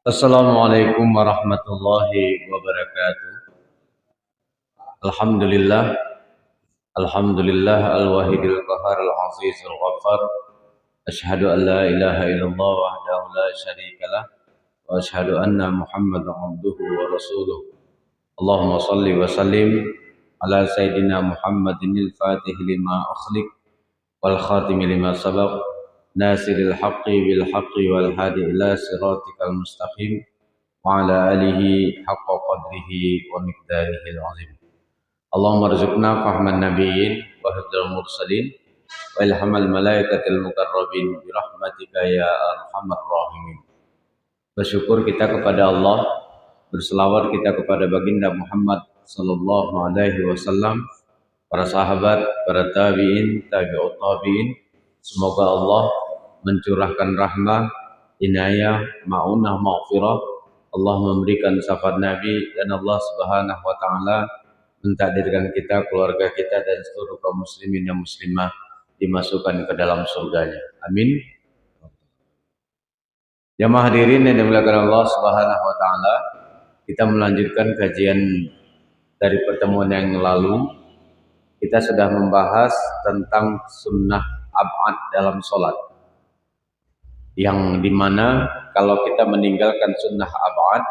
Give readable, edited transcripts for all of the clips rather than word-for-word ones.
Assalamualaikum warahmatullahi wabarakatuh. Alhamdulillah, alhamdulillah al-wahidil qahar al-azizul ghaffar. Asyhadu an la ilaha illallah wahdahu la syarikalah wa asyhadu anna Muhammadan abduhu wa rasuluh. Allahumma salli wa sallim ala sayyidina Muhammadinil fatih lima ukhliq wal khatimi lima sabaq nasiril haqqi bil haqqi wal hadi ila siratikal mustaqim wa ala alihi haqqa qadrihi wa miqdarihi al-azim. Allahumma rzuqna fahman nabiyyin wa hifdzal mursalin wa ilhamal malaikatil muqarrabin bi rahmatika ya arhamar rahimin. Bersyukur kita kepada Allah, berselawat kita kepada baginda Muhammad sallallahu alaihi wasallam, para sahabat, para tabi'in, tabi'ut tabi'in. Semoga Allah mencurahkan rahmah, inayah, ma'unah, maghfirah. Allah memberikan syafaat Nabi dan Allah Subhanahu wa taala mentakdirkan kita, keluarga kita dan seluruh kaum muslimin dan muslimah dimasukkan ke dalam surganya. Amin. Jamaah hadirin yang dimuliakan Allah Subhanahu wa taala, kita melanjutkan kajian dari pertemuan yang lalu. Kita sudah membahas tentang sunnah ab'ad dalam sholat, yang dimana kalau kita meninggalkan sunnah ab'ad,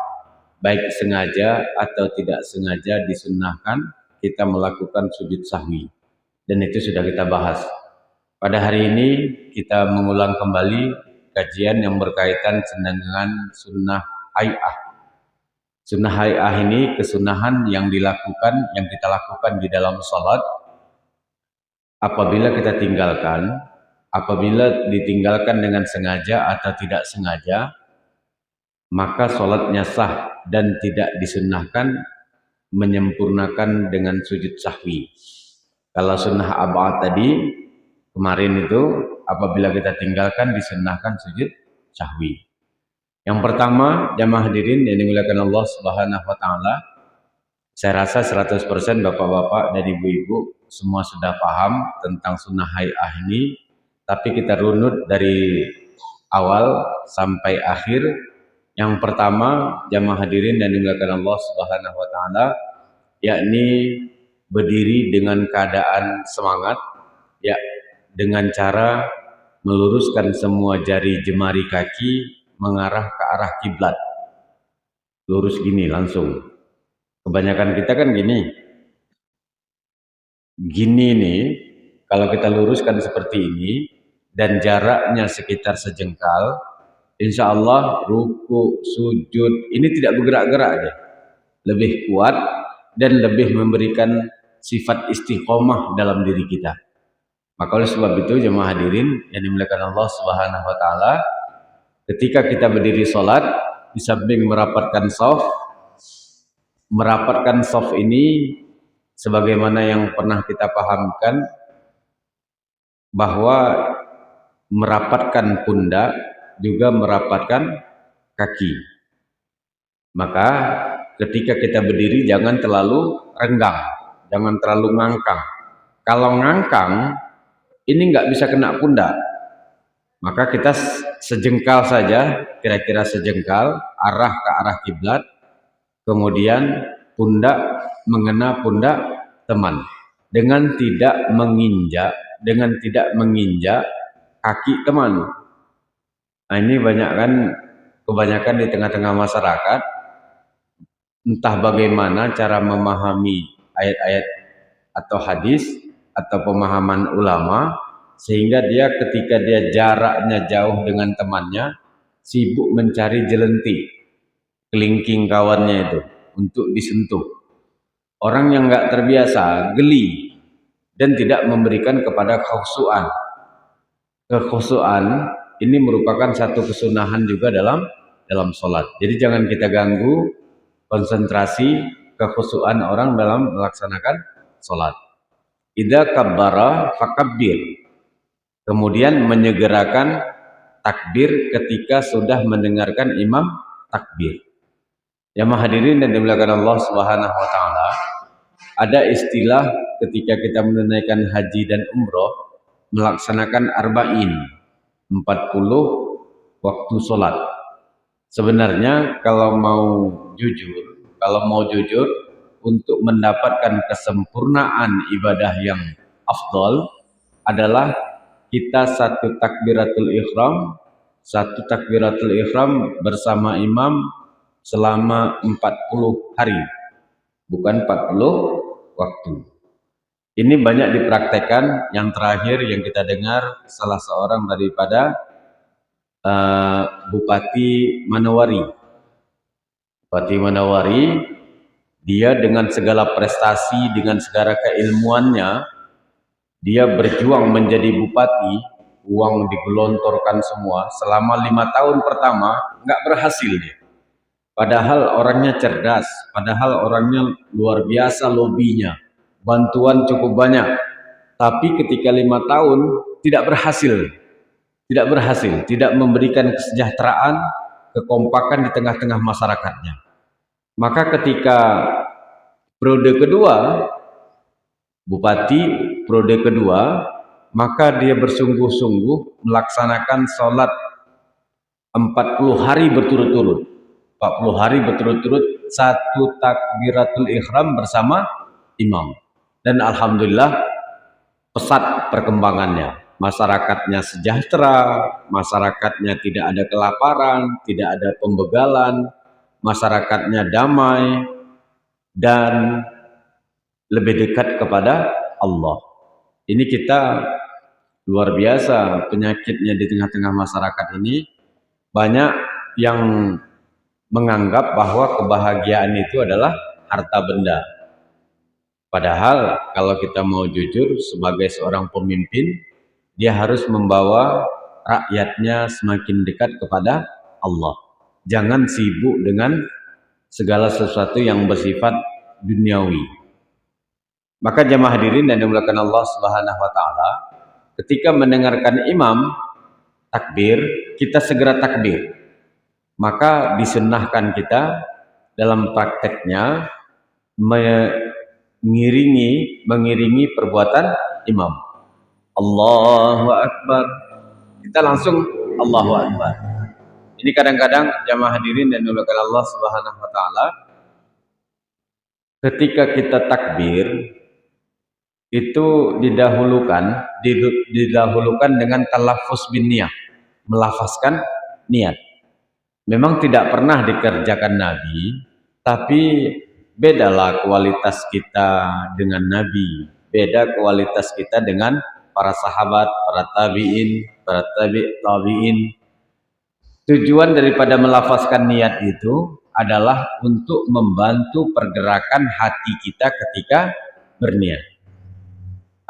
baik sengaja atau tidak sengaja disunnahkan kita melakukan sujud sahwi, dan itu sudah kita bahas. Pada hari ini kita mengulang kembali kajian yang berkaitan dengan sunnah hay'ah. Sunnah hay'ah ini kesunahan yang kita lakukan di dalam sholat apabila kita tinggalkan, apabila ditinggalkan dengan sengaja atau tidak sengaja, maka sholatnya sah dan tidak disunnahkan menyempurnakan dengan sujud sahwi. Kalau sunnah ab'ad tadi kemarin itu apabila kita tinggalkan disunnahkan sujud sahwi. Yang pertama, jamaah hadirin yang dimuliakan Allah Subhanahu wa taala, saya rasa 100% bapak-bapak dan ibu-ibu semua sudah paham tentang sunnah hay'ah ini, tapi kita runut dari awal sampai akhir. Yang pertama, jamaah hadirin dan dimuliakan Allah Subhanahu wa taala, yakni berdiri dengan keadaan semangat, ya, dengan cara meluruskan semua jari jemari kaki mengarah ke arah kiblat. Lurus gini langsung. Kebanyakan kita kan gini. Gini nih, kalau kita luruskan seperti ini dan jaraknya sekitar sejengkal, insya Allah ruku, sujud ini tidak bergerak-gerak aja, lebih kuat dan lebih memberikan sifat istiqomah dalam diri kita. Maka oleh sebab itu jemaah hadirin yang dimuliakan Allah Subhanahu wa taala, ketika kita berdiri sholat, di samping merapatkan shaf ini sebagaimana yang pernah kita pahamkan bahwa merapatkan pundak juga merapatkan kaki. Maka ketika kita berdiri jangan terlalu renggang, jangan terlalu ngangkang. Kalau ngangkang ini nggak bisa kena pundak, maka kita sejengkal saja, kira-kira sejengkal arah ke arah kiblat, kemudian pundak mengena pundak teman dengan tidak menginjak kaki teman. Nah, ini kebanyakan di tengah-tengah masyarakat entah bagaimana cara memahami ayat-ayat atau hadis atau pemahaman ulama, sehingga dia ketika dia jaraknya jauh dengan temannya sibuk mencari jelenti kelingking kawannya itu untuk disentuh. Orang yang nggak terbiasa geli dan tidak memberikan kepada kekhusyuan. Kekhusyuan ini merupakan satu kesunahan juga dalam sholat. Jadi jangan kita ganggu konsentrasi kekhusyuan orang dalam melaksanakan sholat. Idza kabbara fakabbir. Kemudian menyegerakan takbir ketika sudah mendengarkan imam takbir. Jamaah hadirin dan dimuliakan Allah Subhanahu wa taala, ada istilah ketika kita menunaikan haji dan umroh melaksanakan arba'in, 40 waktu sholat. Sebenarnya kalau mau jujur untuk mendapatkan kesempurnaan ibadah yang afdol adalah kita satu takbiratul ihram bersama imam selama 40 hari, bukan 40 waktu. Ini banyak dipraktekkan. Yang terakhir yang kita dengar salah seorang daripada Bupati Manowari. Bupati Manowari, dia dengan segala prestasi, dengan segala keilmuannya, dia berjuang menjadi bupati, uang digelontorkan semua, selama 5 tahun pertama, nggak berhasil dia. Padahal orangnya cerdas, padahal orangnya luar biasa lobinya, bantuan cukup banyak. Tapi ketika 5 tahun, tidak memberikan kesejahteraan, kekompakan di tengah-tengah masyarakatnya. Maka ketika Bupati periode kedua, maka dia bersungguh-sungguh melaksanakan sholat 40 hari berturut-turut. 40 hari berturut-turut, satu takbiratul ihram bersama imam. Dan alhamdulillah pesat perkembangannya. Masyarakatnya sejahtera, masyarakatnya tidak ada kelaparan, tidak ada pembegalan, masyarakatnya damai dan lebih dekat kepada Allah. Ini kita luar biasa penyakitnya di tengah-tengah masyarakat ini. Banyak yang menganggap bahwa kebahagiaan itu adalah harta benda. Padahal kalau kita mau jujur sebagai seorang pemimpin, dia harus membawa rakyatnya semakin dekat kepada Allah. Jangan sibuk dengan segala sesuatu yang bersifat duniawi. Maka jamaah hadirin dan dimuliakan Allah Subhanahu wa taala, ketika mendengarkan imam takbir, kita segera takbir. Maka disunnahkan kita dalam prakteknya mengiringi perbuatan imam. Allahu Akbar. Kita langsung Allahu Akbar. Ini kadang-kadang jamaah hadirin dan dimuliakan Allah Subhanahu wa taala, ketika kita takbir itu didahulukan dengan talaffuz bin niyah, melafazkan niat. Memang tidak pernah dikerjakan Nabi, tapi bedalah kualitas kita dengan Nabi, beda kualitas kita dengan para sahabat, para tabi'in, para tabi'in. Tujuan daripada melafazkan niat itu adalah untuk membantu pergerakan hati kita ketika berniat.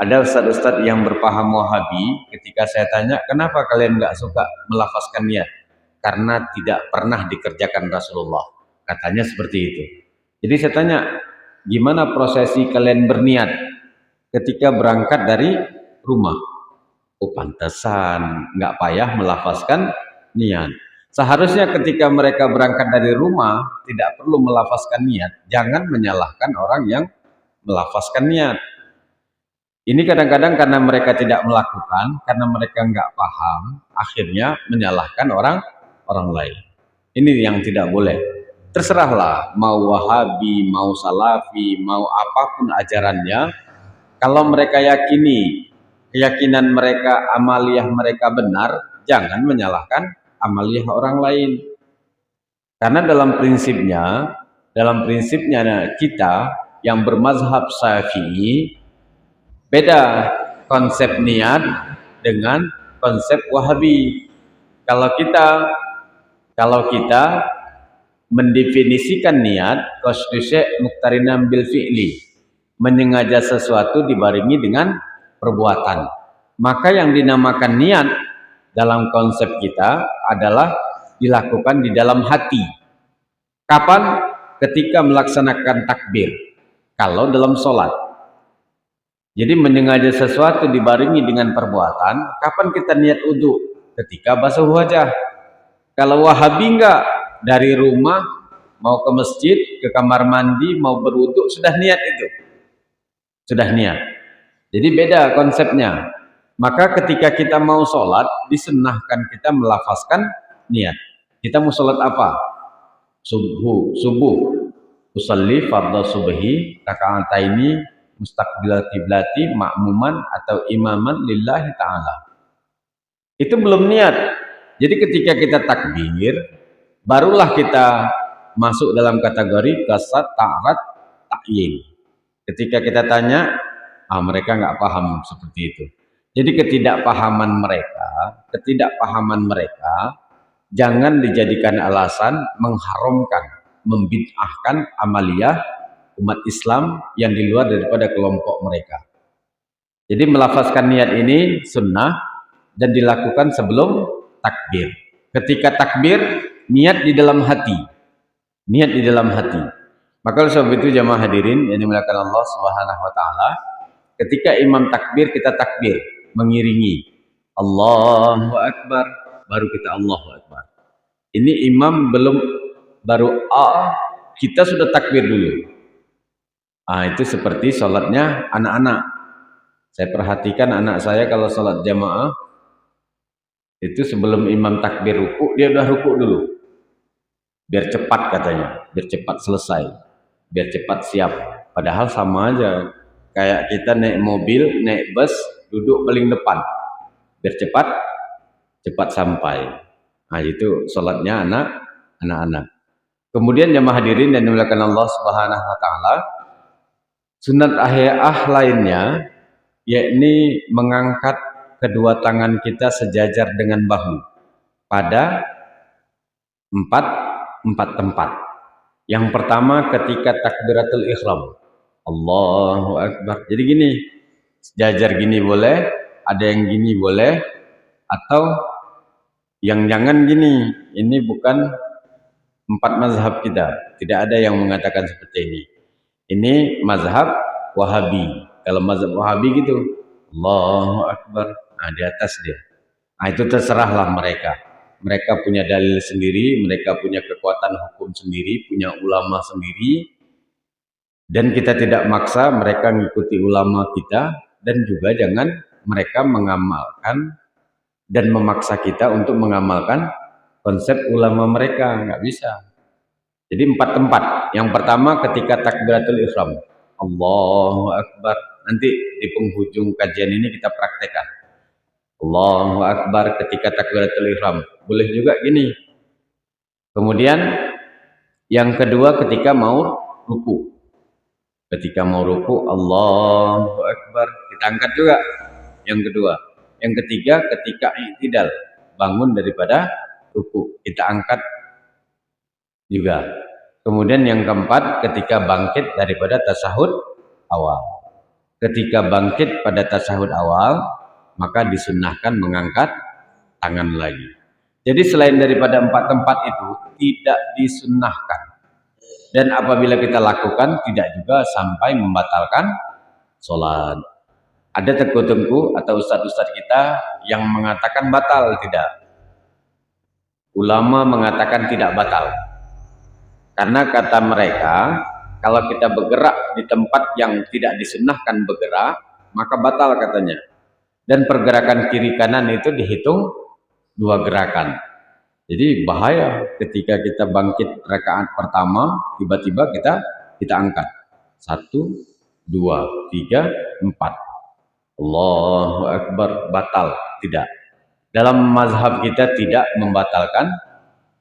Ada ustadz-ustadz yang berpaham Wahabi, ketika saya tanya, kenapa kalian nggak suka melafazkan niat? Karena tidak pernah dikerjakan Rasulullah, katanya seperti itu. Jadi saya tanya, gimana prosesi kalian berniat ketika berangkat dari rumah? Oh pantesan nggak payah melafazkan niat. Seharusnya ketika mereka berangkat dari rumah tidak perlu melafazkan niat. Jangan menyalahkan orang yang melafazkan niat. Ini kadang-kadang karena mereka tidak melakukan, karena mereka nggak paham, akhirnya menyalahkan orang lain. Ini yang tidak boleh. Terserahlah, mau Wahabi, mau Salafi, mau apapun ajarannya, kalau mereka yakini keyakinan mereka, amaliyah mereka benar, jangan menyalahkan amaliyah orang lain. Karena dalam prinsipnya kita yang bermazhab Syafi'i, beda konsep niat dengan konsep Wahabi. Kalau kita mendefinisikan niat, qasdu syai' muqtarinan bil fi'li, menyengaja sesuatu dibarengi dengan perbuatan. Maka yang dinamakan niat dalam konsep kita adalah dilakukan di dalam hati. Kapan? Ketika melaksanakan takbir. Kalau dalam sholat. Jadi menyengaja sesuatu dibarengi dengan perbuatan. Kapan kita niat wudu? Ketika basuh wajah. Kalau Wahabi enggak, dari rumah mau ke masjid, ke kamar mandi, mau berwudu, sudah niat itu. Sudah niat. Jadi beda konsepnya. Maka ketika kita mau sholat, disunnahkan kita melafazkan niat. Kita mau sholat apa? Subuh. Usalli fardhu subhi raka'ataini mustaqbilal kiblati ma'muman atau imaman lillahi ta'ala. Itu belum niat. Jadi ketika kita takbir, barulah kita masuk dalam kategori kasat, ta'arat, ta'yin. Ketika kita tanya, mereka nggak paham seperti itu. Jadi ketidakpahaman mereka jangan dijadikan alasan mengharamkan, membid'ahkan amaliyah umat Islam yang di luar daripada kelompok mereka. Jadi melafazkan niat ini sunnah dan dilakukan sebelum takbir. Ketika takbir, niat di dalam hati. Niat di dalam hati. Maka oleh sebab itu jamaah hadirin yang dimuliakan Allah Subhanahu wa taala, ketika imam takbir kita takbir mengiringi Allahu Akbar, baru kita Allahu Akbar. Ini imam baru kita sudah takbir dulu. Itu seperti sholatnya anak-anak. Saya perhatikan anak saya kalau sholat jamaah itu sebelum imam takbir ruku, dia udah ruku dulu. Biar cepat katanya, biar cepat selesai, biar cepat siap. Padahal sama aja. Kayak kita naik mobil, naik bus, duduk paling depan. Biar cepat sampai. Itu sholatnya anak-anak. Kemudian jamaah hadirin dan dimuliakan Allah Subhanahu wa taala, sunat lainnya yakni mengangkat kedua tangan kita sejajar dengan bahu pada empat tempat. Yang pertama ketika takbiratul ihram, Allahu Akbar. Jadi gini, sejajar gini boleh, ada yang gini boleh, atau yang jangan gini. Ini bukan 4 mazhab kita, tidak ada yang mengatakan seperti ini. Ini mazhab Wahabi. Kalau mazhab Wahabi gitu, Allahu Akbar, di atas dia. Itu terserahlah mereka. Mereka punya dalil sendiri, mereka punya kekuatan hukum sendiri, punya ulama sendiri, dan kita tidak maksa mereka mengikuti ulama kita, dan juga jangan mereka mengamalkan dan memaksa kita untuk mengamalkan konsep ulama mereka, nggak bisa. Jadi 4 tempat. Yang pertama ketika takbiratul ihram, Allahu Akbar. Nanti di penghujung kajian ini kita praktekkan. Allahu Akbar ketika takbiratul ihram. Boleh juga gini. Kemudian yang kedua ketika mau ruku. Ketika mau ruku, Allahu Akbar. Kita angkat juga. Yang kedua. Yang ketiga ketika i'tidal, bangun daripada ruku, kita angkat juga. Kemudian yang keempat ketika bangkit daripada tasyahud awal. Ketika bangkit pada tasyahud awal, maka disunnahkan mengangkat tangan lagi. Jadi selain daripada 4 tempat itu tidak disunnahkan. Dan apabila kita lakukan tidak juga sampai membatalkan sholat. Ada tengku-tengku atau ustadz-ustadz kita yang mengatakan batal, tidak. Ulama mengatakan tidak batal. Karena kata mereka, kalau kita bergerak di tempat yang tidak disunnahkan bergerak, maka batal katanya. Dan pergerakan kiri kanan itu dihitung 2 gerakan. Jadi bahaya ketika kita bangkit rakaat pertama, tiba-tiba kita angkat. 1, 2, 3, 4. Allahu Akbar, batal. Tidak. Dalam mazhab kita tidak membatalkan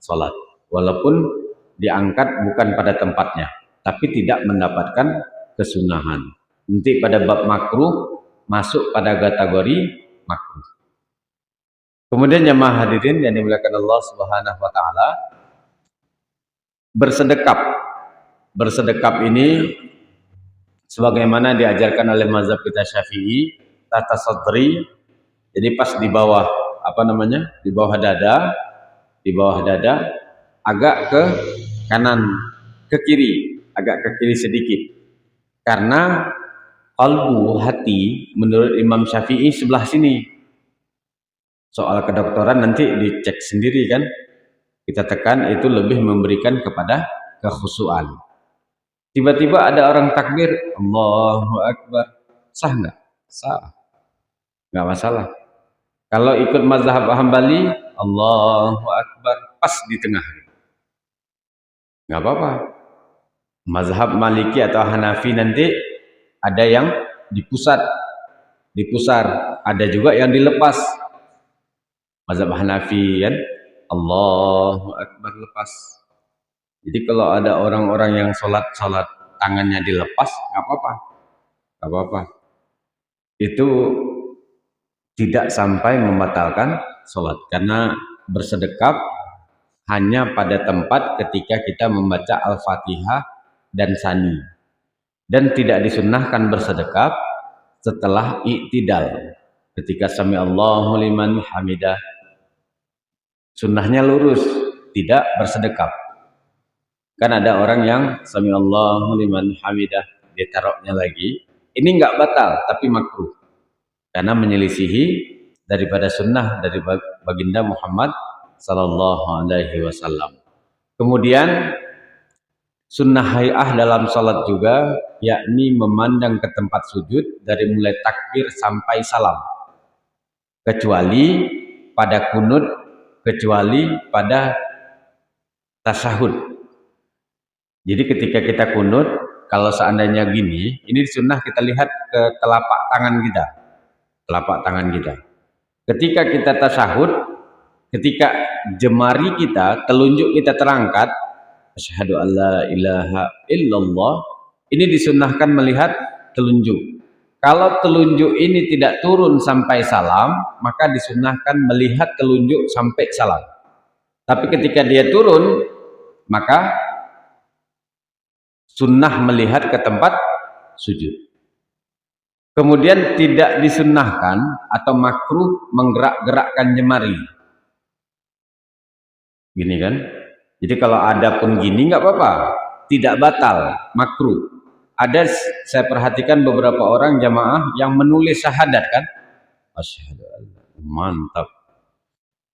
sholat. Walaupun diangkat bukan pada tempatnya, tapi tidak mendapatkan kesunahan. Nanti pada bab makruh masuk pada kategori makruh. Kemudian jamaah hadirin yang dimuliakan Allah Subhanahu wa taala, bersedekap ini sebagaimana diajarkan oleh mazhab kita Syafi'i, tata sadri. Jadi pas di bawah di bawah dada agak ke kanan, ke kiri, agak ke kiri sedikit. Karena kalbu, hati, menurut Imam Syafi'i sebelah sini. Soal kedokteran nanti dicek sendiri kan. Kita tekan itu lebih memberikan kepada kekhusyuan. Tiba-tiba ada orang takbir, Allahu Akbar. Sah nggak? Sah. Nggak masalah. Kalau ikut mazhab Hambali, Allahu Akbar. pas di tengah. Nggak apa-apa. Mazhab Maliki atau Hanafi nanti ada yang dipusat, dipusar, ada juga yang dilepas. Mazhab Hanafi kan, Allahu Akbar lepas. Jadi kalau ada orang-orang yang sholat tangannya dilepas, nggak apa-apa, nggak apa-apa. Itu tidak sampai membatalkan sholat, karena bersedekap hanya pada tempat ketika kita membaca Al-Fatihah dan Sani, dan tidak disunnahkan bersedekap setelah i'tidal. Ketika sami Allahu liman hamidah, sunnahnya lurus, tidak bersedekap. Kan ada orang yang sami Allahu liman hamidah ditaruhnya lagi, ini nggak batal tapi makruh, karena menyelisihi daripada sunnah dari baginda Muhammad sallallahu alaihi wasallam. Kemudian sunnah hay'ah dalam salat juga, yakni memandang ke tempat sujud dari mulai takbir sampai salam, kecuali pada kunut, kecuali pada tasyahud. Jadi ketika kita kunut, kalau seandainya gini, ini sunnah kita lihat ke telapak tangan kita, telapak tangan kita. Ketika kita tasyahud, ketika jemari kita, telunjuk kita terangkat, asyhadu alla ilaha illallah, ini disunnahkan melihat telunjuk. Kalau telunjuk ini tidak turun sampai salam, maka disunnahkan melihat telunjuk sampai salam. Tapi ketika dia turun, maka sunnah melihat ke tempat sujud. Kemudian tidak disunnahkan atau makruh menggerak-gerakkan jemari. Gini kan? Jadi kalau ada pun gini nggak apa-apa, tidak batal, makruh. Ada, saya perhatikan beberapa orang jamaah yang menulis syahadat kan, asyhadu alla, mantap.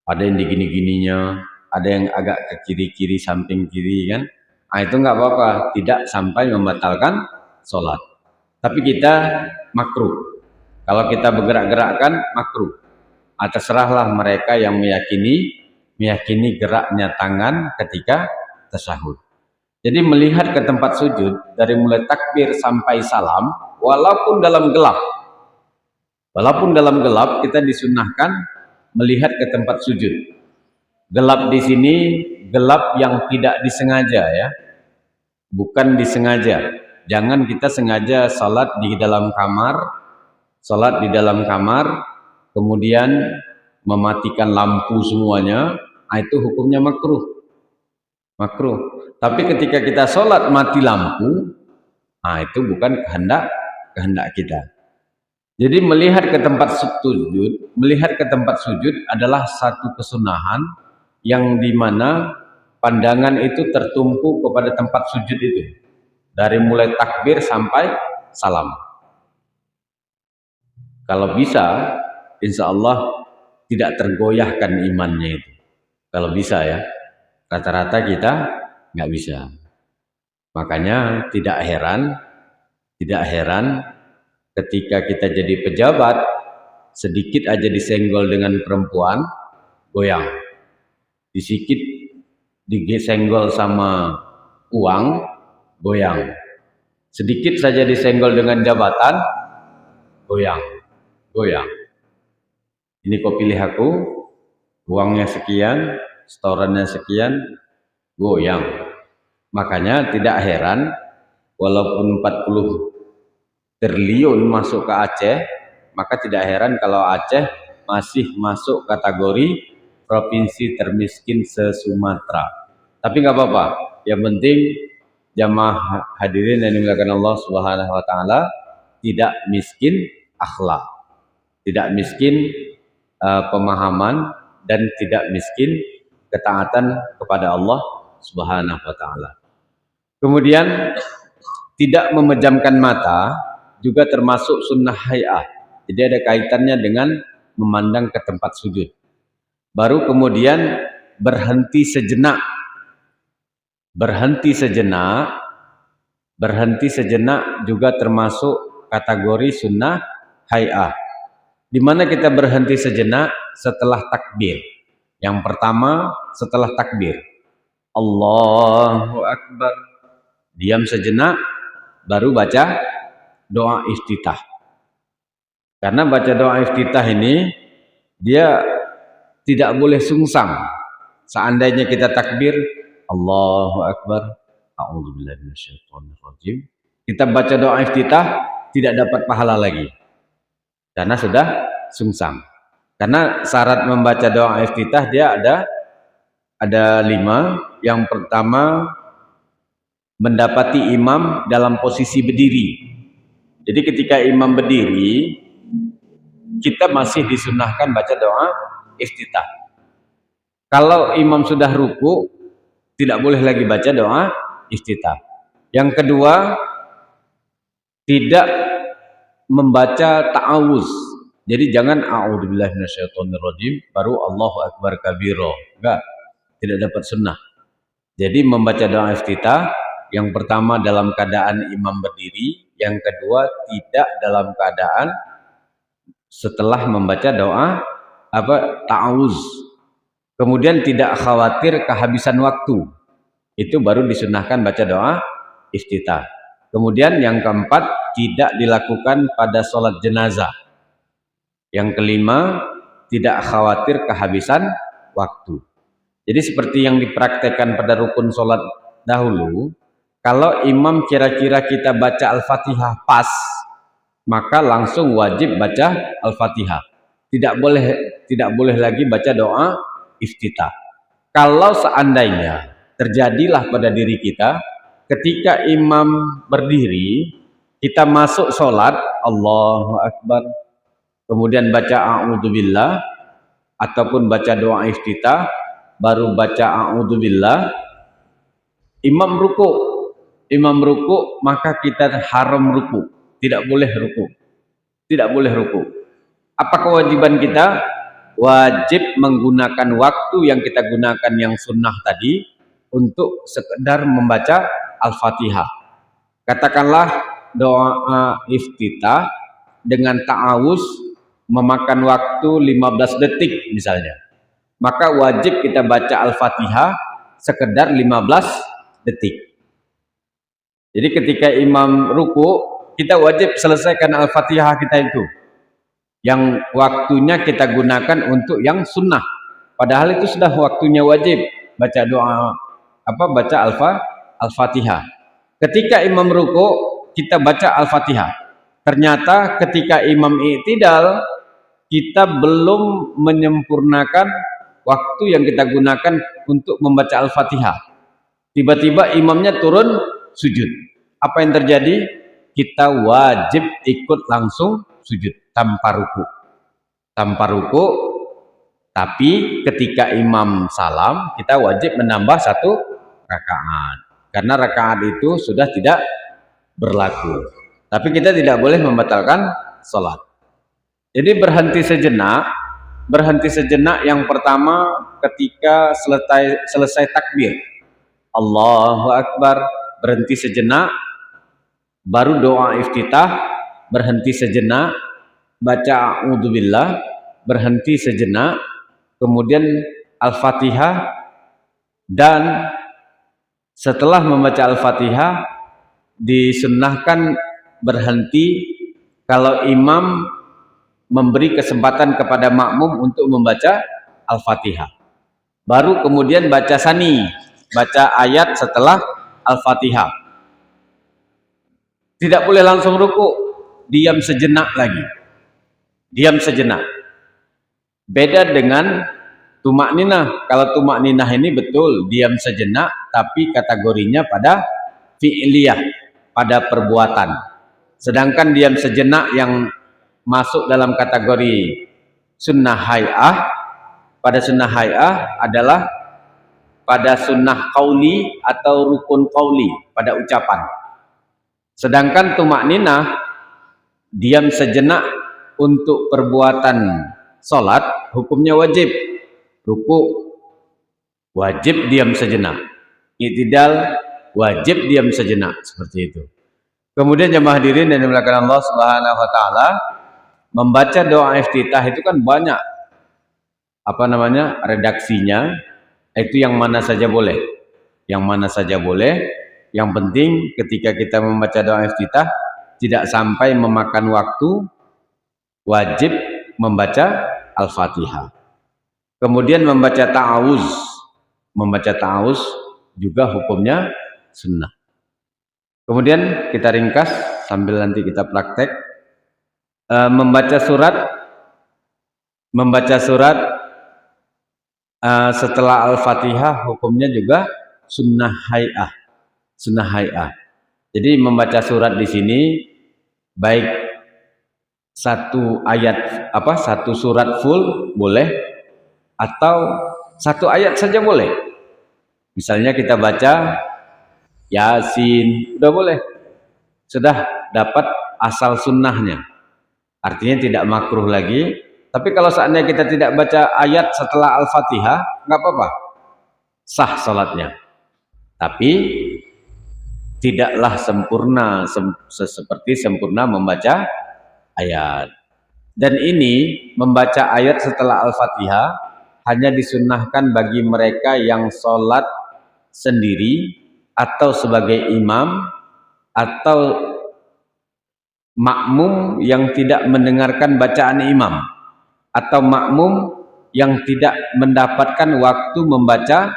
Ada yang digini-gininya, ada yang agak ke kiri-kiri, samping kiri kan. Nah, itu nggak apa-apa, tidak sampai membatalkan sholat. Tapi kita makruh. Kalau kita bergerak-gerakkan makruh. Terserahlah mereka yang meyakini geraknya tangan ketika tasyahud. Jadi melihat ke tempat sujud dari mulai takbir sampai salam, walaupun dalam gelap kita disunnahkan melihat ke tempat sujud. Gelap di sini gelap yang tidak disengaja ya, bukan disengaja. Jangan kita sengaja salat di dalam kamar, kemudian mematikan lampu semuanya, itu hukumnya makruh. Tapi ketika kita sholat mati lampu, itu bukan kehendak kita. Jadi melihat ke tempat sujud adalah satu kesunahan yang dimana pandangan itu tertumpu kepada tempat sujud itu, dari mulai takbir sampai salam. Kalau bisa, insya Allah tidak tergoyahkan imannya itu. Kalau bisa ya, rata-rata kita nggak bisa. Makanya tidak heran ketika kita jadi pejabat, sedikit aja disenggol dengan perempuan, goyang. Sedikit disenggol sama uang, goyang. Sedikit saja disenggol dengan jabatan, goyang. Ini kau pilih aku, uangnya sekian, setorannya sekian, goyang. Makanya tidak heran walaupun 40 triliun masuk ke Aceh, maka tidak heran kalau Aceh masih masuk kategori provinsi termiskin se-Sumatera. Tapi nggak apa-apa, yang penting jamaah hadirin yang dimuliakan Allah Subhanahu wa taala tidak miskin akhlak, tidak miskin pemahaman, dan tidak miskin ketaatan kepada Allah Subhanahu wa taala. Kemudian tidak memejamkan mata juga termasuk sunnah hay'ah. Jadi ada kaitannya dengan memandang ke tempat sujud. Baru kemudian berhenti sejenak juga termasuk kategori sunnah hay'ah. Di mana kita berhenti sejenak setelah takbir. Yang pertama setelah takbir, Allahu Akbar, diam sejenak, baru baca doa iftitah. Karena baca doa iftitah ini dia tidak boleh sungsang. Seandainya kita takbir Allahu Akbar, a'udzubillahi minasyaitonirrajim, kita baca doa iftitah tidak dapat pahala lagi karena sudah sungsang. Karena syarat membaca doa iftitah dia ada 5. Yang pertama, mendapati imam dalam posisi berdiri. Jadi ketika imam berdiri, kita masih disunahkan baca doa iftitah. Kalau imam sudah ruku, tidak boleh lagi baca doa iftitah. Yang kedua, tidak membaca ta'awuz. Jadi jangan a'udzubillahi minasyaitonirrajim baru Allahu Akbar kabira. Enggak, tidak dapat sunnah. Jadi membaca doa iftitah yang pertama dalam keadaan imam berdiri, yang kedua tidak dalam keadaan setelah membaca doa ta'awuz. Kemudian tidak khawatir kehabisan waktu. Itu baru disunahkan baca doa iftitah. Kemudian yang keempat, tidak dilakukan pada sholat jenazah. Yang kelima, tidak khawatir kehabisan waktu. Jadi seperti yang dipraktekkan pada rukun sholat dahulu, kalau imam kira-kira kita baca Al-Fatihah pas, maka langsung wajib baca Al-Fatihah. Tidak boleh lagi baca doa iftitah. Kalau seandainya terjadilah pada diri kita, ketika imam berdiri, kita masuk sholat, Allahu Akbar, kemudian baca a'udzubillah, ataupun baca doa iftitah, baru baca a'udzubillah, imam ruku, maka kita haram ruku, tidak boleh ruku. Apa kewajiban kita? Wajib menggunakan waktu yang kita gunakan yang sunnah tadi untuk sekedar membaca Al-Fatihah. Katakanlah doa iftitah dengan ta'awuz memakan waktu 15 detik misalnya, maka wajib kita baca Al-Fatihah sekedar 15 detik. Jadi ketika imam ruku, kita wajib selesaikan Al-Fatihah kita itu, yang waktunya kita gunakan untuk yang sunnah, padahal itu sudah waktunya wajib baca doa baca Al-Fatihah. Ketika imam ruku, kita baca Al-Fatihah. Ternyata ketika imam i'tidal, kita belum menyempurnakan waktu yang kita gunakan untuk membaca Al-Fatihah. Tiba-tiba imamnya turun sujud. Apa yang terjadi? Kita wajib ikut langsung sujud tanpa ruku. Tapi ketika imam salam, kita wajib menambah 1 rakaat. Karena rakaat itu sudah tidak berlaku. Tapi kita tidak boleh membatalkan sholat. Jadi berhenti sejenak yang pertama ketika selesai takbir. Allahu Akbar, berhenti sejenak, baru doa iftitah, berhenti sejenak, baca a'udzubillah, berhenti sejenak, kemudian Al-Fatihah, dan setelah membaca Al-Fatihah disunnahkan berhenti kalau imam memberi kesempatan kepada makmum untuk membaca Al-Fatihah. Baru kemudian baca sani, baca ayat setelah Al-Fatihah. Tidak boleh langsung ruku, diam sejenak lagi. Diam sejenak. Beda dengan tumak ninah. Kalau tumak ninah ini betul diam sejenak, tapi kategorinya pada fi'liyah, pada perbuatan. Sedangkan diam sejenak yang masuk dalam kategori sunnah hay'ah, pada sunnah hay'ah adalah pada sunnah qauli atau rukun qauli, pada ucapan. Sedangkan tumak ninah, diam sejenak untuk perbuatan sholat, hukumnya wajib. Ruku wajib diam sejenak, i'tidal wajib diam sejenak, seperti itu. Kemudian jemaah hadirin yang dimuliakan Allah Subhanahu wa taala, membaca doa iftitah itu kan banyak apa namanya, redaksinya, itu yang mana saja boleh. Yang mana saja boleh. Yang penting ketika kita membaca doa iftitah tidak sampai memakan waktu, wajib membaca Al-Fatihah. Kemudian membaca ta'awuz. Membaca ta'awuz juga hukumnya sunnah. Kemudian kita ringkas sambil nanti kita praktek. Membaca surat setelah Al-Fatihah hukumnya juga sunnah hay'ah. Sunnah hay'ah. Jadi membaca surat di sini baik satu surat full boleh, atau satu ayat saja boleh. Misalnya kita baca Yasin, udah boleh. Sudah dapat asal sunnahnya. Artinya tidak makruh lagi. Tapi kalau seandainya kita tidak baca ayat setelah Al-Fatihah, nggak apa-apa. Sah salatnya. Tapi tidaklah sempurna seperti sempurna membaca ayat. Dan ini membaca ayat setelah Al-Fatihah hanya disunnahkan bagi mereka yang sholat sendiri atau sebagai imam atau makmum yang tidak mendengarkan bacaan imam, atau makmum yang tidak mendapatkan waktu membaca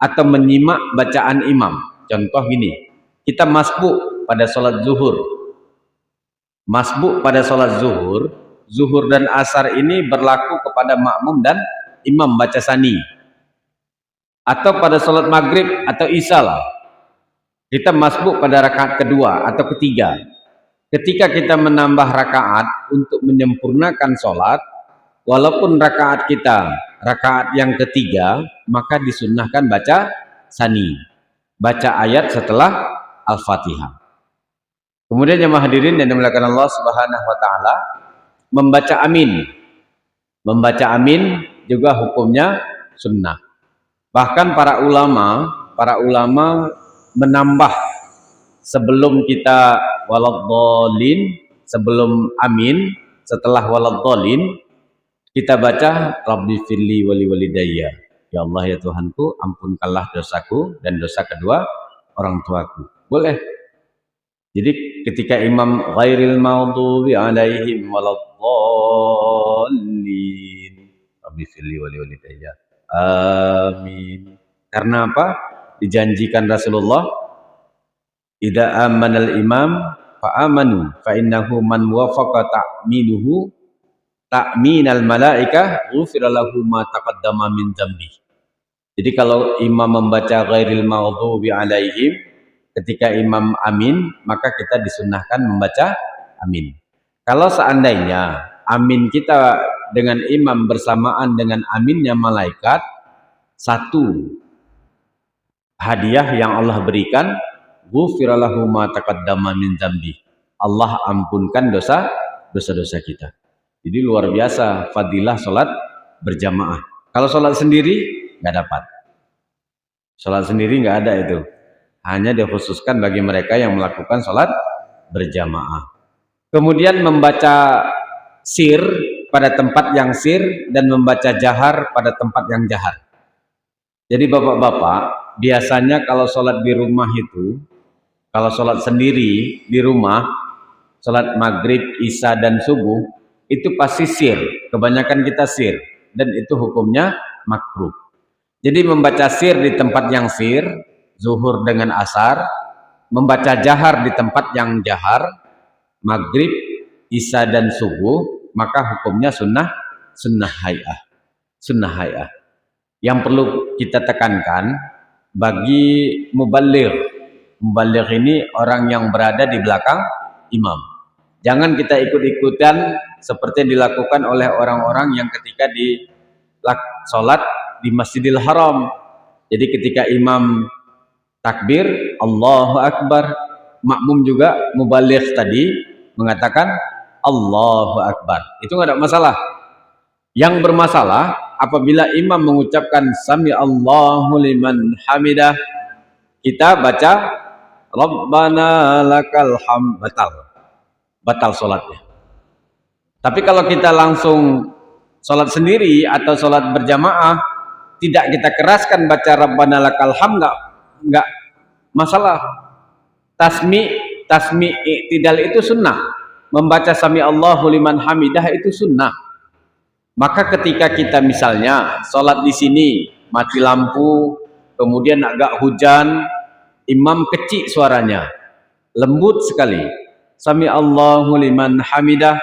atau menyimak bacaan imam. Contoh gini, kita masbuk pada sholat zuhur. Masbuk pada sholat zuhur, zuhur dan asar ini berlaku kepada makmum dan imam baca sani. Atau pada sholat maghrib atau isya lah, kita masbuk pada rakaat kedua atau ketiga. Ketika kita menambah rakaat untuk menyempurnakan sholat, walaupun rakaat kita rakaat yang ketiga, maka disunnahkan baca sani, baca ayat setelah Al-Fatihah. Kemudian jemaah hadirin yang dimuliakan Allah Subhanahu wa taala, membaca amin. Membaca amin juga hukumnya sunnah. Bahkan para ulama menambah sebelum kita waladhdallin, sebelum amin, setelah waladhdallin kita baca Rabbi firli wali walidayya. Ya Allah ya Tuhanku, ampunkanlah dosaku dan dosa kedua orang tuaku. Boleh. Jadi ketika imam ghairil maghdubi alaihim waladdallin, Rabbi firli wali walidayya. Amin. Karena apa? Dijanjikan Rasulullah, idza amanal imam fa amanu fa innahu man wafaqa ta'minuhu ta'minal malaikah ghufira lahu ma taqaddama min dzambi. Jadi kalau imam membaca ghairil maghdubi alaihim, ketika imam amin, maka kita disunnahkan membaca amin. Kalau seandainya amin kita dengan imam bersamaan dengan aminnya malaikat, satu hadiah yang Allah berikan, ghufira lahu ma taqaddama min dzambi. Allah ampunkan dosa-dosa kita. Jadi luar biasa fadilah sholat berjamaah. Kalau sholat sendiri nggak dapat. Sholat sendiri nggak ada itu. Hanya dikhususkan bagi mereka yang melakukan sholat berjamaah. Kemudian membaca sir pada tempat yang sir dan membaca jahar pada tempat yang jahar. Jadi bapak-bapak biasanya kalau sholat di rumah itu, kalau sholat sendiri di rumah, sholat maghrib, isya dan subuh itu pasti sir. Kebanyakan kita sir dan itu hukumnya makruh. Jadi membaca sir di tempat yang sir, zuhur dengan asar, membaca jahar di tempat yang jahar, maghrib, isya dan subuh, maka hukumnya sunnah hay'ah. Sunnah hay'ah. Yang perlu kita tekankan bagi muballigh. Muballigh ini orang yang berada di belakang imam. Jangan kita ikut-ikutan seperti yang dilakukan oleh orang-orang yang ketika di sholat di Masjidil Haram. Jadi ketika imam takbir, Allahu Akbar, makmum juga muballigh tadi mengatakan Allahu Akbar. Itu nggak ada masalah. Yang bermasalah apabila imam mengucapkan Sami Allahu liman hamidah, kita baca Rabbana lakal hamd, batal sholatnya. Tapi kalau kita langsung Sholat sendiri atau sholat berjamaah tidak kita keraskan baca Rabbana lakal hamd, enggak masalah. Tasmi i'tidal itu sunnah. Membaca sami Allahu liman hamidah itu sunnah. Maka ketika kita misalnya sholat di sini mati lampu, kemudian agak hujan, imam kecil suaranya, lembut sekali, sami Allahu liman hamidah.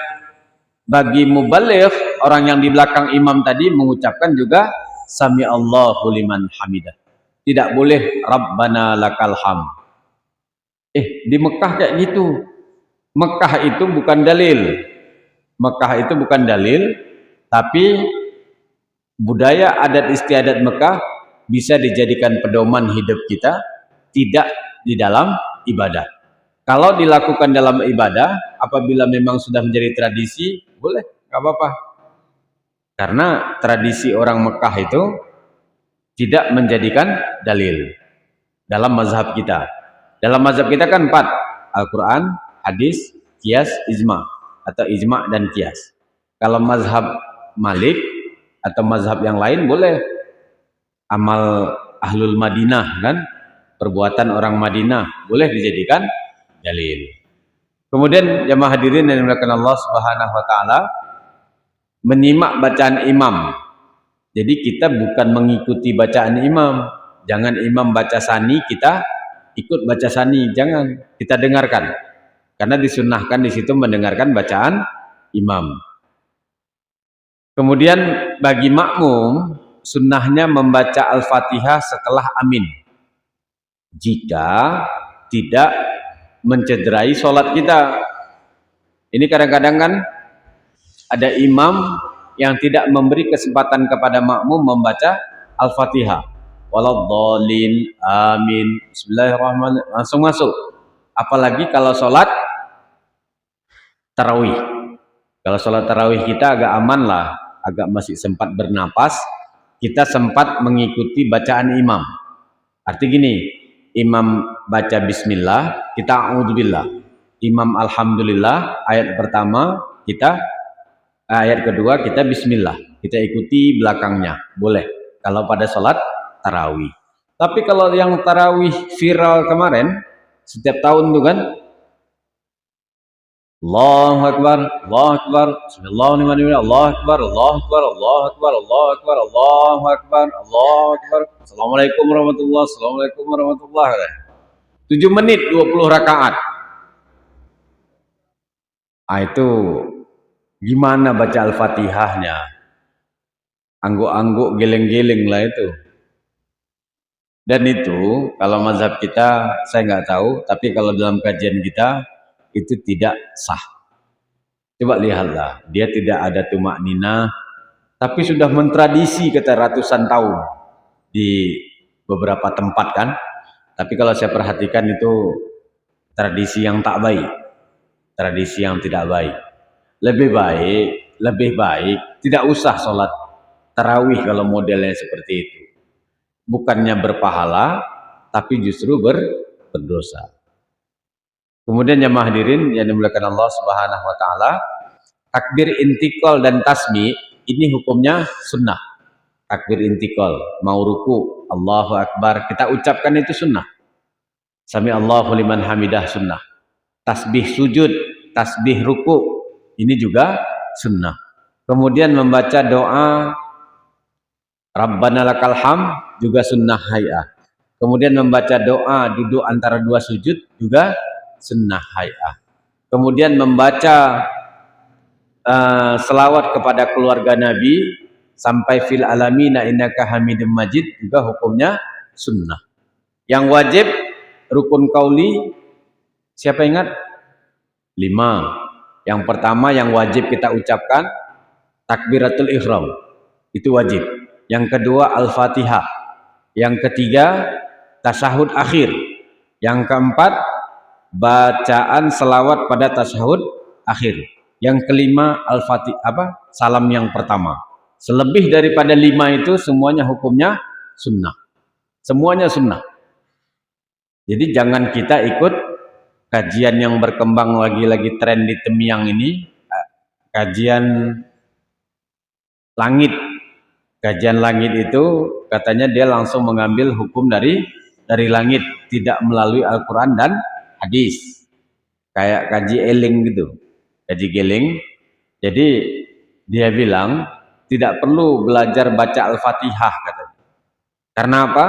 Bagi mubaligh, orang yang di belakang imam tadi mengucapkan juga sami Allahu liman hamidah. Tidak boleh Rabbana lakal hamd. Di Mekah kayak gitu. Mekah itu bukan dalil. Mekah itu bukan dalil, tapi budaya adat istiadat Mekah bisa dijadikan pedoman hidup kita, tidak di dalam ibadah. Kalau dilakukan dalam ibadah, apabila memang sudah menjadi tradisi, boleh, nggak apa-apa. Karena tradisi orang Mekah itu tidak menjadikan dalil dalam mazhab kita. Dalam mazhab kita kan 4, Al-Quran, hadis, qiyas, ijma, atau ijma dan qiyas. Kalau mazhab Malik atau mazhab yang lain boleh amal ahlul Madinah, kan, perbuatan orang Madinah boleh dijadikan dalil. Kemudian jamaah hadirin yang dimuliakan Allah Subhanahu wa taala, menyimak bacaan imam. Jadi kita bukan mengikuti bacaan imam. Jangan imam baca sani kita ikut baca sani, jangan, kita dengarkan. Karena disunnahkan di situ mendengarkan bacaan imam. Kemudian bagi makmum sunnahnya membaca Al-Fatihah setelah amin. Jika tidak mencederai sholat kita. Ini kadang-kadang kan ada imam yang tidak memberi kesempatan kepada makmum membaca Al-Fatihah. Waladhdallin, amin, bismillahirrahmanirrahim, langsung masuk. Apalagi kalau sholat tarawih. Kalau sholat tarawih kita agak aman lah, agak masih sempat bernapas, kita sempat mengikuti bacaan imam. Arti gini, imam baca bismillah, kita a'udzubillah. Imam alhamdulillah, ayat pertama kita, ayat kedua kita bismillah, kita ikuti belakangnya, boleh. Kalau pada sholat tarawih. Tapi kalau yang tarawih viral kemarin, setiap tahun tuh kan, Allahu Akbar, Allahu Akbar, Bismillahirrahmanirrahim, Allahu Akbar, Allahu Akbar, Allahu Akbar, Allahu Akbar, Allahu Akbar, Allahu Akbar, Assalamualaikum warahmatullahi, Assalamualaikum warahmatullahi wabarakatuh. 7 menit 20 rakaat. Itu gimana baca Al-Fatihahnya? Angguk-angguk, geleng-geleng lah itu. Dan itu kalau mazhab kita saya nggak tahu, tapi kalau dalam kajian kita itu tidak sah. Coba lihatlah, dia tidak ada tumak nina, tapi sudah mentradisi kata ratusan tahun di beberapa tempat kan. Tapi kalau saya perhatikan itu tradisi yang tak baik, tradisi yang tidak baik. Lebih baik tidak usah sholat tarawih kalau modelnya seperti itu. Bukannya berpahala, tapi justru berdosa. Kemudian jamaah hadirin yang dimuliakan Allah Subhanahu wa taala, takbir intikal dan tasmi ini hukumnya sunnah. Takbir intikal, mau ruku, Allahu Akbar, kita ucapkan itu sunnah. Sami Allahu liman hamidah sunnah. Tasbih sujud, tasbih ruku, ini juga sunnah. Kemudian membaca doa Rabbana lakal hamd juga sunnah hay'ah. Kemudian membaca doa duduk antara dua sujud juga sunnah hay'ah. Kemudian membaca selawat kepada keluarga Nabi sampai fil alamina innaka hamidum majid juga hukumnya sunnah. Yang wajib rukun qauli, siapa ingat? 5. Yang pertama yang wajib kita ucapkan takbiratul ihram, itu wajib. Yang kedua Al-Fatihah. Yang ketiga tasyahud akhir. Yang keempat bacaan selawat pada tasyahud akhir. Yang kelima Al-Fatihah, salam yang pertama. Selebih daripada 5 itu semuanya hukumnya sunnah. Semuanya sunnah. Jadi jangan kita ikut kajian yang berkembang lagi tren di Temiang ini, kajian langit. Kajian langit itu katanya dia langsung mengambil hukum dari langit, tidak melalui Al-Quran dan hadis. Kayak kaji eling gitu, kaji geling. Jadi dia bilang tidak perlu belajar baca Al-Fatihah katanya. Karena apa?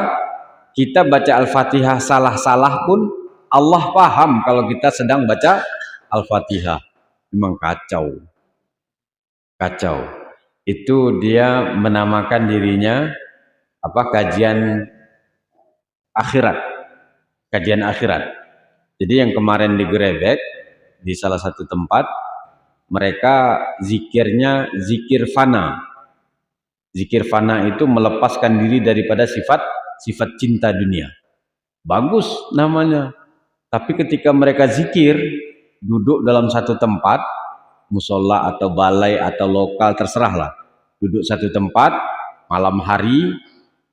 Kita baca Al-Fatihah salah-salah pun Allah paham kalau kita sedang baca Al-Fatihah. Memang kacau. Kacau. Itu dia menamakan dirinya kajian akhirat. Kajian akhirat. Jadi yang kemarin digerebek di salah satu tempat, mereka zikirnya zikir fana. Zikir fana itu melepaskan diri daripada sifat cinta dunia. Bagus namanya. Tapi ketika mereka zikir, duduk dalam satu tempat, musola atau balai atau lokal, terserahlah. Duduk satu tempat, malam hari,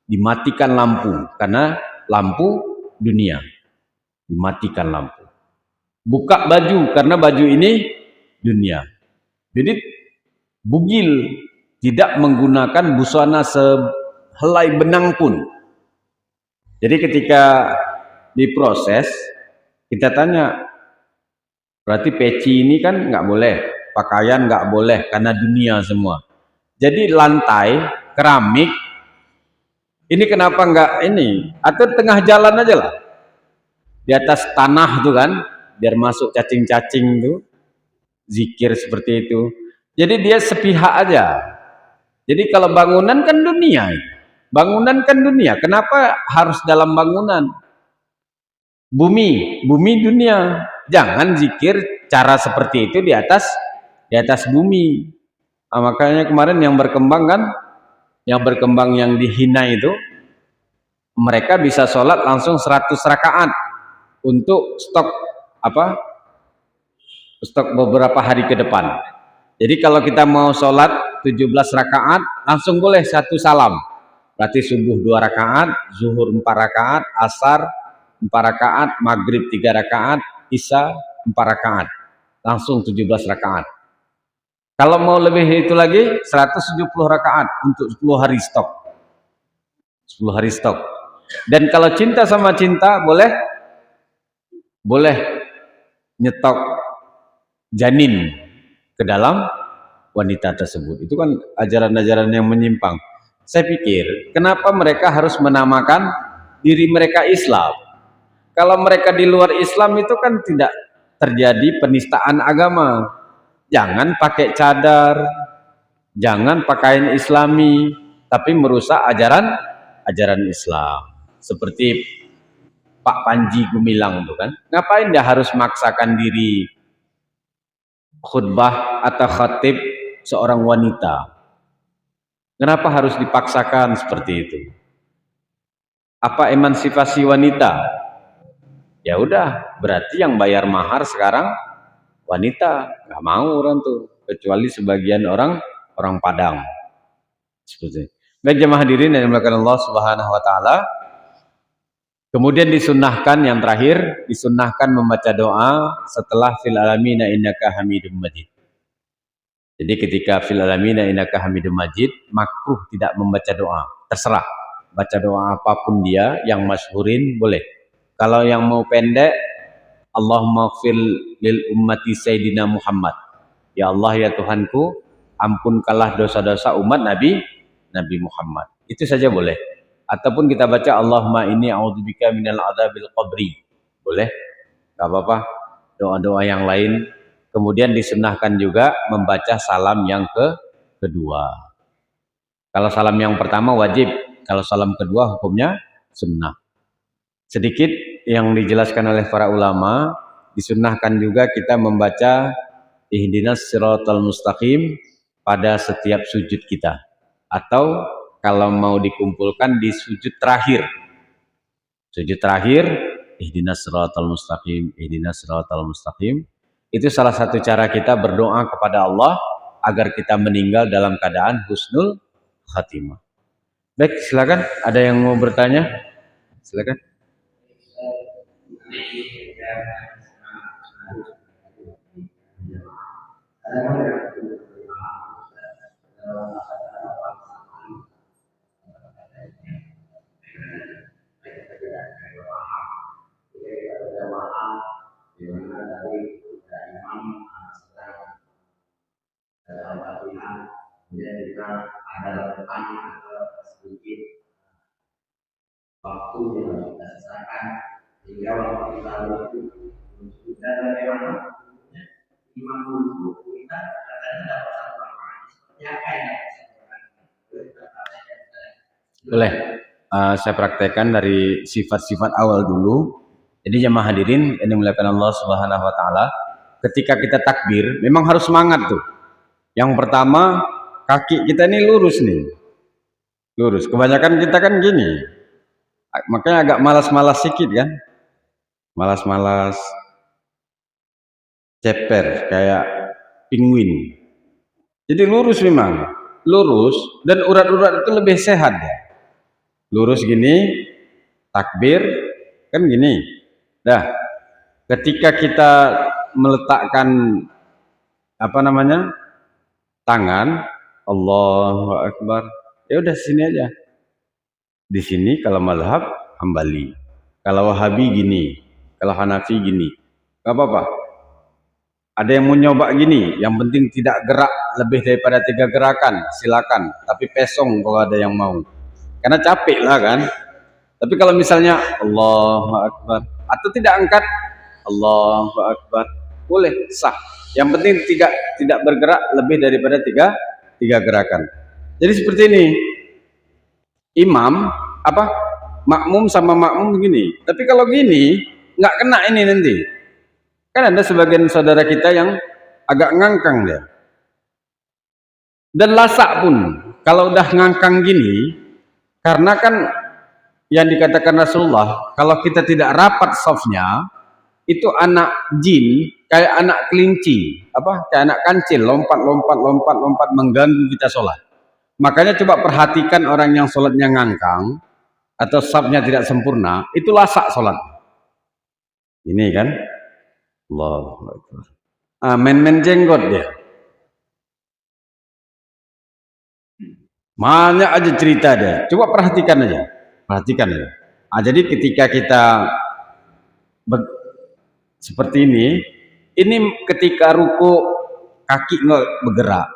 dimatikan lampu. Karena lampu dunia. Dimatikan lampu. Buka baju, karena baju ini dunia. Jadi bugil, tidak menggunakan busana sehelai benang pun. Jadi ketika diproses, kita tanya, berarti peci ini kan nggak boleh, pakaian nggak boleh karena dunia semua. Jadi lantai keramik ini kenapa nggak ini? Atau tengah jalan aja lah, di atas tanah tuh kan, biar masuk cacing-cacing tuh, zikir seperti itu. Jadi dia sepihak aja. Jadi kalau bangunan kan dunia, bangunan kan dunia. Kenapa harus dalam bangunan? Bumi dunia. Jangan zikir cara seperti itu di atas bumi. Nah, makanya kemarin yang berkembang kan, yang dihina itu, mereka bisa sholat langsung 100 rakaat untuk stok stok beberapa hari ke depan. Jadi kalau kita mau sholat 17 rakaat langsung boleh satu salam. Berarti subuh 2 rakaat, zuhur 4 rakaat, asar 4 rakaat, maghrib 3 rakaat, isya 4 rakaat. Langsung 17 rakaat. Kalau mau lebih itu lagi 170 rakaat untuk 10 hari stok. 10 hari stok. Dan kalau cinta sama cinta boleh nyetok janin ke dalam wanita tersebut. Itu kan ajaran-ajaran yang menyimpang. Saya pikir, kenapa mereka harus menamakan diri mereka Islam? Kalau mereka di luar Islam itu kan tidak terjadi penistaan agama. Jangan pakai cadar, jangan pakaian Islami, tapi merusak ajaran Islam. Seperti Pak Panji Gumilang itu kan, ngapain dia harus memaksakan diri khutbah atau khatib seorang wanita? Kenapa harus dipaksakan seperti itu? Apa emansipasi wanita? Ya udah, berarti yang bayar mahar sekarang wanita. Nggak mau orang tuh, kecuali sebagian orang Padang. Seperti itu. Baik jemaah hadirin yang dimuliakan Allah Subhanahu wa taala. Kemudian disunnahkan yang terakhir, disunnahkan membaca doa setelah fil alamina innaka hamidum majid. Jadi ketika fil alamina innaka hamidum majid, makruh tidak membaca doa, terserah. Baca doa apapun dia, yang masyhurin boleh. Kalau yang mau pendek, Allahumma fil lil ummati sayyidina Muhammad. Ya Allah ya Tuhanku, ampunkanlah dosa-dosa umat Nabi Muhammad. Itu saja boleh. Ataupun kita baca Allahumma inni a'udzubika minal adzabil qabri. Boleh? Enggak apa-apa. Doa-doa yang lain. Kemudian disunnahkan juga membaca salam yang kedua. Kalau salam yang pertama wajib, kalau salam kedua hukumnya sunnah. Sedikit yang dijelaskan oleh para ulama, disunnahkan juga kita membaca ihdinas siratal mustaqim pada setiap sujud kita. Atau kalau mau dikumpulkan di sujud terakhir. Sujud terakhir, ihdinas siratal mustaqim, ihdinas siratal mustaqim. Itu salah satu cara kita berdoa kepada Allah agar kita meninggal dalam keadaan husnul khatimah. Baik, silakan. Ada yang mau bertanya? Silakan. di mana dari imam sedang dalam latihan, kemudian kita ada pertanyaan atau sedikit waktu yang harus kita sisakan hingga waktu kita lalu dan bagaimana imam dulu kita kadang dapat satu manfaat seperti apa ya? Boleh. Saya praktekkan dari sifat-sifat awal dulu. Jadi jemaah hadirin yang dimuliakan Allah Subhanahu wa taala, ketika kita takbir memang harus semangat tuh. Yang pertama, kaki kita ini lurus nih. Lurus. Kebanyakan kita kan gini. Makanya agak malas-malas sedikit kan? Malas-malas ceper kayak penguin. Jadi lurus memang. Lurus dan urat-urat itu lebih sehat ya. Lurus gini, takbir kan gini. Dah, ketika kita meletakkan apa namanya tangan, Allahu Akbar, ya udah sini aja. Di sini kalau mazhab Hambali, kalau Wahabi gini, kalau Hanafi gini, nggak apa-apa. Ada yang mau nyoba gini, yang penting tidak gerak lebih daripada 3 gerakan, silakan. Tapi pesong kalau ada yang mau, karena capek lah kan. Tapi kalau misalnya Allahu Akbar atau tidak angkat Allahu Akbar, boleh, sah. Yang penting tidak bergerak lebih daripada tiga gerakan. Jadi seperti ini. Imam apa? Makmum sama makmum begini. Tapi kalau gini nggak kena ini nanti. Kan ada sebagian saudara kita yang agak ngangkang dia. Dan lasak pun kalau udah ngangkang gini, karena kan yang dikatakan Rasulullah, kalau kita tidak rapat safnya, itu anak jin kayak anak kelinci, kayak anak kancil, lompat mengganggu kita sholat. Makanya coba perhatikan orang yang sholatnya ngangkang atau safnya tidak sempurna, itu lasak sholat. Ini kan, Allahu Akbar. Men jenggot dia. Banyak aja cerita dia. Coba perhatikan aja. Perhatikan ya. Jadi ketika kita seperti ini ketika ruku kaki nggak bergerak,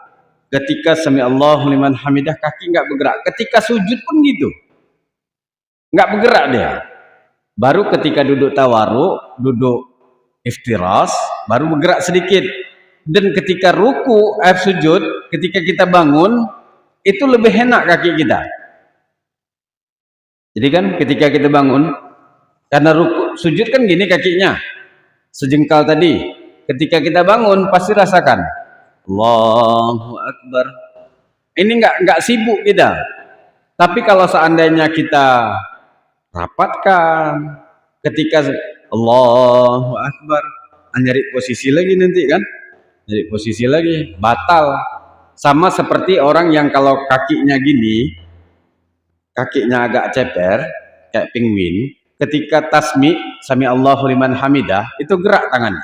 ketika sami Allahu liman hamidah kaki nggak bergerak, ketika sujud pun gitu, nggak bergerak dia. Baru ketika duduk tawaruk, duduk iftiras, baru bergerak sedikit. Dan ketika ruku, sujud, ketika kita bangun, itu lebih enak kaki kita. Jadi kan ketika kita bangun, karena ruku, sujud kan gini kakinya, sejengkal tadi. Ketika kita bangun pasti rasakan Allahu Akbar. Ini nggak sibuk kita. Tapi kalau seandainya kita rapatkan, ketika Allahu Akbar, nyari posisi lagi nanti kan, nyari posisi lagi, batal. Sama seperti orang yang kalau kakinya gini, kakinya agak ceper kayak penguin, ketika tasmi sami Allahu liman hamidah itu gerak tangannya,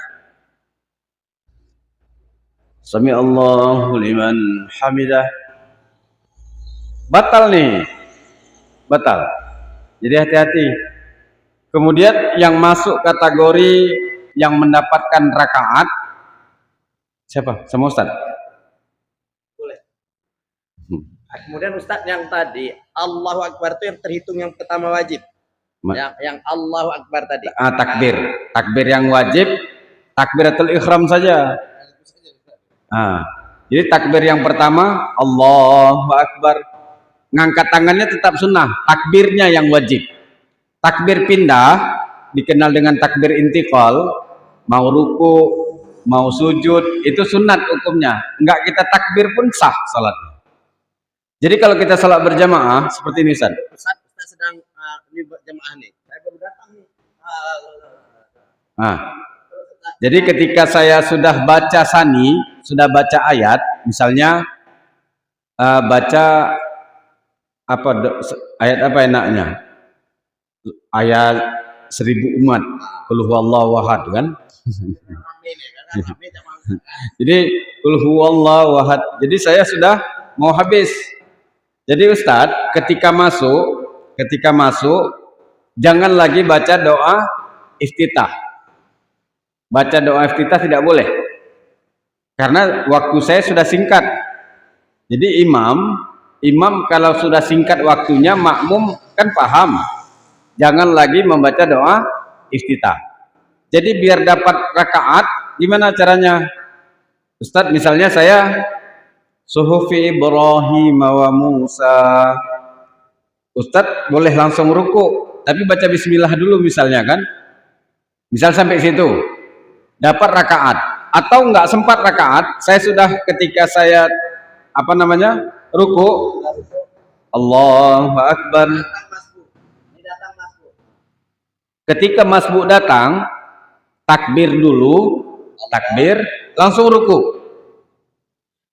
sami Allahu liman hamidah, batal nih, batal. Jadi hati-hati. Kemudian yang masuk kategori yang mendapatkan rakaat siapa? Sama Ustaz? Boleh. Kemudian Ustadz yang tadi Allahu Akbar itu yang terhitung yang pertama wajib. Yang Allahu Akbar tadi. Takbir yang wajib, takbiratul ihram saja. Jadi takbir yang pertama Allahu Akbar, ngangkat tangannya tetap sunnah, takbirnya yang wajib. Takbir pindah dikenal dengan takbir intiqal, mau ruku, mau sujud, itu sunat hukumnya. Enggak kita takbir pun sah salatnya. Jadi kalau kita salat berjamaah seperti ini Ustaz. Ustaz sedang ini jamaah nih. Saya baru datang nih. Jadi ketika saya sudah baca sani, sudah baca ayat, misalnya baca ayat apa enaknya? Ayat 1000 umat, qul huwallahu ahad kan? Jadi qul huwallahu ahad. Jadi saya sudah mau habis. Jadi Ustadz ketika masuk jangan lagi baca doa iftitah. baca doa iftitah tidak boleh. Karena waktu saya sudah singkat. Jadi imam kalau sudah singkat waktunya, makmum kan paham. Jangan lagi membaca doa iftitah. Jadi biar dapat rakaat, gimana caranya? Ustadz, misalnya saya suhufi Ibrahim wa Musa. Ustadz boleh langsung ruku, tapi baca bismillah dulu misalnya kan. Misal sampai situ, dapat rakaat. Atau enggak sempat rakaat, saya sudah ketika saya ruku, Allahu Akbar. Ketika masbuk datang, takbir dulu, takbir, langsung ruku.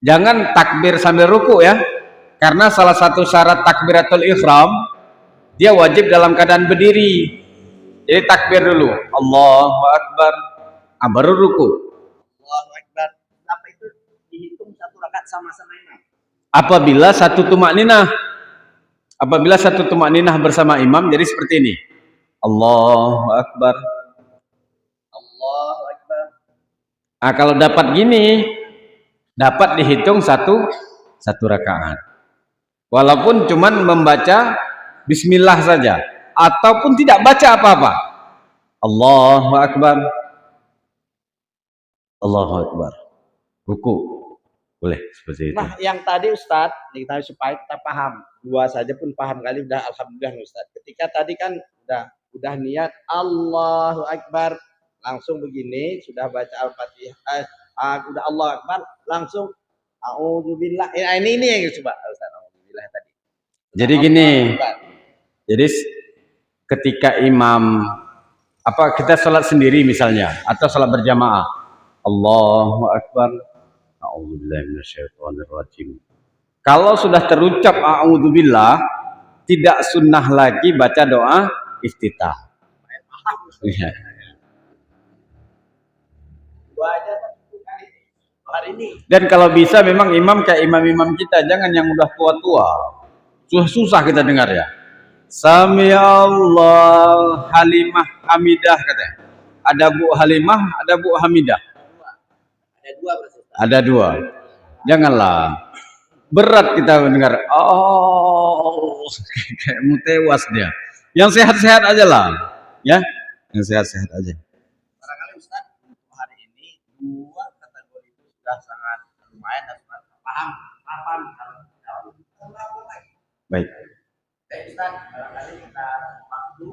Jangan takbir sambil ruku ya, karena salah satu syarat takbiratul ihram, dia wajib dalam keadaan berdiri. Jadi takbir dulu, Allahu Akbar, baru ruku. Allahu Akbar. Apa itu dihitung satu rakaat sama-sama imam? Apabila satu tumak ninah bersama imam, jadi seperti ini. Allahu Akbar. Allahu Akbar. Nah, kalau dapat gini, dapat dihitung satu rakaat. Walaupun cuman membaca bismillah saja, ataupun tidak baca apa-apa. Allahu Akbar. Allahu Akbar. Ruku. Boleh seperti itu. Nah, yang tadi Ustadz, kita supaya kita paham, dua saja pun paham kali udah alhamdulillah Ustadz. Ketika tadi kan udah niat Allahu Akbar, langsung begini sudah baca Al-Fatihah, udah Allahu Akbar, langsung A'udzubillah. Ini yang coba Ustadz, A'udzubillah tadi. Jadi gini. Jadi ketika imam kita sholat sendiri misalnya atau sholat berjamaah, Allahu Akbar, a'udzubillahi minasyaitonirrajim. Kalau sudah terucap a'udzubillah, tidak sunnah lagi baca doa iftitah. Dan kalau bisa memang imam kayak imam-imam kita, jangan yang udah tua-tua. Susah kita dengar ya. Sami Allah Halimah Hamidah katanya. Ada Bu Halimah, ada Bu Hamidah. Ada dua. Janganlah. Berat kita mendengar. Oh, kayak mau tewas dia. Yang sehat-sehat aja lah. Ya, yang sehat-sehat aja. Barangkali Ustaz, untuk hari ini dua kategori itu sudah sangat lumayan dan sangat paham. Baik. Ustaz, barangkali kita waktu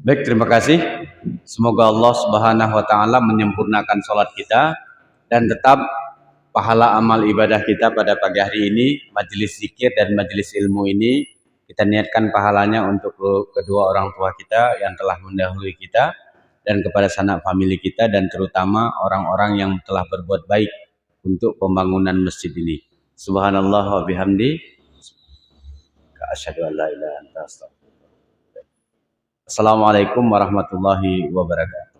Baik, terima kasih. Semoga Allah Subhanahu wa taala menyempurnakan salat kita dan tetap pahala amal ibadah kita pada pagi hari ini, majelis zikir dan majelis ilmu ini kita niatkan pahalanya untuk kedua orang tua kita yang telah mendahului kita dan kepada sanak famili kita dan terutama orang-orang yang telah berbuat baik untuk pembangunan masjid ini. Subhanallah wa bihamdi, asyhadu an la ilaha illa anta astaghfiruka. Assalamualaikum warahmatullahi wabarakatuh.